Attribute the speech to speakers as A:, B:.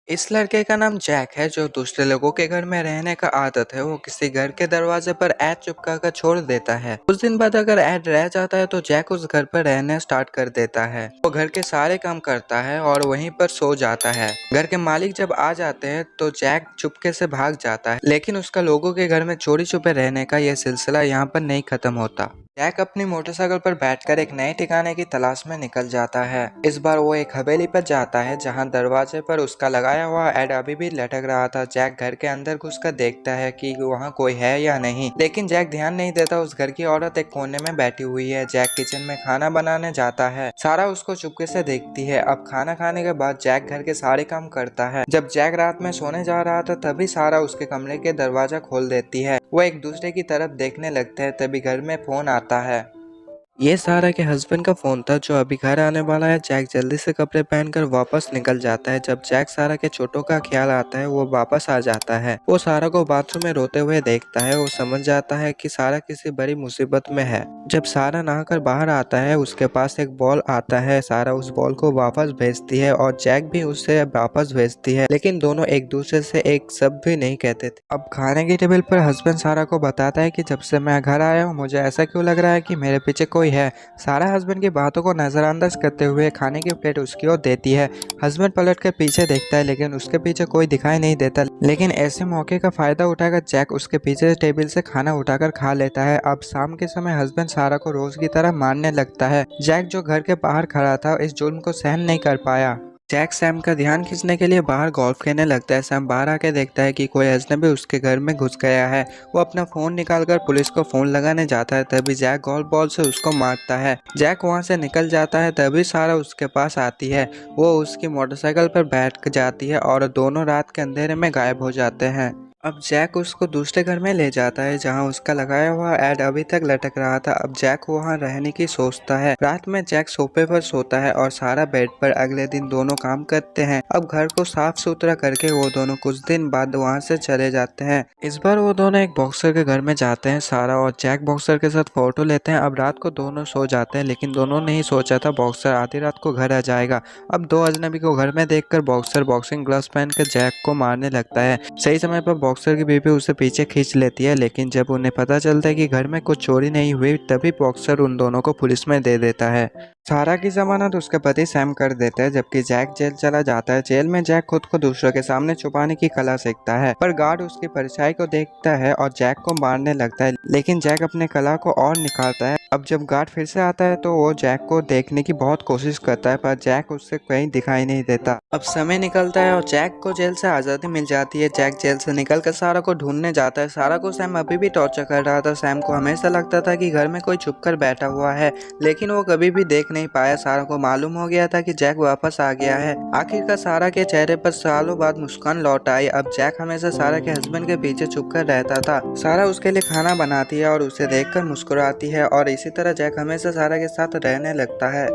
A: इस लड़के का नाम जैक है जो दूसरे लोगों के घर में रहने का आदत है। वो किसी घर के दरवाजे पर ऐड चिपका कर छोड़ देता है। कुछ दिन बाद अगर ऐड रह जाता है तो जैक उस घर पर रहने स्टार्ट कर देता है। वो घर के सारे काम करता है और वहीं पर सो जाता है। घर के मालिक जब आ जाते हैं तो जैक चुपके से भाग जाता है, लेकिन उसका लोगों के घर में चोरी छुपे रहने का यह सिलसिला यहाँ पर नहीं खत्म होता। जैक अपनी मोटरसाइकिल पर बैठकर एक नए ठिकाने की तलाश में निकल जाता है। इस बार वो एक हवेली पर जाता है जहां दरवाजे पर उसका लगाया हुआ ऐड अभी भी लटक रहा था। जैक घर के अंदर घुसकर देखता है कि वहां कोई है या नहीं, लेकिन जैक ध्यान नहीं देता। उस घर की औरत एक कोने में बैठी हुई है। जैक किचन में खाना बनाने जाता है। सारा उसको चुपके से देखती है। अब खाना खाने के बाद जैक घर के सारे काम करता है। जब जैक रात में सोने जा रहा था तभी सारा उसके कमरे के दरवाजा खोल देती है। वो एक दूसरे की तरफ देखने लगते हैं। तभी घर में फोन आता है। ये सारा के हस्बैंड का फोन था जो अभी घर आने वाला है। जैक जल्दी से कपड़े पहनकर वापस निकल जाता है। जब जैक सारा के चोटों का ख्याल आता है वो वापस आ जाता है। वो सारा को बाथरूम में रोते हुए देखता है। वो समझ जाता है कि सारा किसी बड़ी मुसीबत में है। जब सारा नहाकर बाहर आता है उसके पास एक बॉल आता है। सारा उस बॉल को वापस भेजती है और जैक भी उससे वापस भेजती है, लेकिन दोनों एक दूसरे से एक शब्द भी नहीं कहते थे। अब खाने की टेबल पर हस्बैंड सारा को बताता है कि जब से मैं घर आया हूँ मुझे ऐसा क्यों लग रहा है कि मेरे पीछे कोई है। सारा हस्बैंड की बातों को नजरअंदाज करते हुए खाने की प्लेट उसकी ओर देती है। हस्बैंड पलट कर पीछे देखता है लेकिन उसके पीछे कोई दिखाई नहीं देता। लेकिन ऐसे मौके का फायदा उठाकर जैक उसके पीछे टेबल से खाना उठाकर खा लेता है। अब शाम के समय हस्बैंड सारा को रोज की तरह मारने लगता है। जैक जो घर के बाहर खड़ा था इस जुल्म को सहन नहीं कर पाया। जैक सैम का ध्यान खींचने के लिए बाहर गोल्फ खेलने लगता है। सैम बाहर आके देखता है कि कोई अजनबी उसके घर में घुस गया है। वो अपना फोन निकालकर पुलिस को फोन लगाने जाता है। तभी जैक गोल्फ बॉल से उसको मारता है। जैक वहां से निकल जाता है। तभी सारा उसके पास आती है। वो उसकी मोटरसाइकिल पर बैठ जाती है और दोनों रात के अंधेरे में गायब हो जाते हैं। अब जैक उसको दूसरे घर में ले जाता है जहां उसका लगाया हुआ ऐड अभी तक लटक रहा था। अब जैक वहां रहने की सोचता है। रात में जैक सोफे पर सोता है और सारा बेड पर। अगले दिन दोनों काम करते हैं। अब घर को साफ सुथरा करके वो दोनों कुछ दिन बाद वहां से चले जाते हैं। इस बार वो दोनों एक बॉक्सर के घर में जाते हैं। सारा और जैक बॉक्सर के साथ फोटो लेते हैं। अब रात को दोनों सो जाते हैं, लेकिन दोनों ने ही सोचा था बॉक्सर आधी रात को घर आ जाएगा। अब दो अजनबी को घर में देखकर बॉक्सर बॉक्सिंग ग्लव्स पहनकर जैक को मारने लगता है। सही समय पर बॉक्सर की बीवी उसे पीछे खींच लेती है, लेकिन जब उन्हें पता चलता है कि घर में कुछ चोरी नहीं हुई तभी बॉक्सर उन दोनों को पुलिस में दे देता है। सारा की जमानत उसके पति सैम कर देता है, जबकि जैक जेल चला जाता है। जेल में जैक खुद को दूसरों के सामने छुपाने की कला सीखता है, पर गार्ड उसकी परछाई को देखता है और जैक को मारने लगता है, लेकिन जैक अपने कला को और निखारता है। अब जब गार्ड फिर से आता है तो वो जैक को देखने की बहुत कोशिश करता है, पर जैक उससे कहीं दिखाई नहीं देता। अब समय निकलता है और जैक को जेल से आज़ादी मिल जाती है। जैक जेल से निकलकर सारा को ढूंढने जाता है। सारा को सैम अभी भी टॉर्चर कर रहा था। सैम को हमेशा लगता था कि घर में कोई छुपकर बैठा हुआ है, लेकिन वो कभी भी देख नहीं पाया। सारा को मालूम हो गया था कि जैक वापस आ गया है। आखिरकार सारा के चेहरे पर सालों बाद मुस्कान लौट आई। अब जैक हमेशा सारा के हस्बैंड के पीछे छुपकर रहता था। सारा उसके लिए खाना बनाती है और उसे देखकर मुस्कुराती है, और इसी तरह जैक हमेशा सारा के साथ रहने लगता है।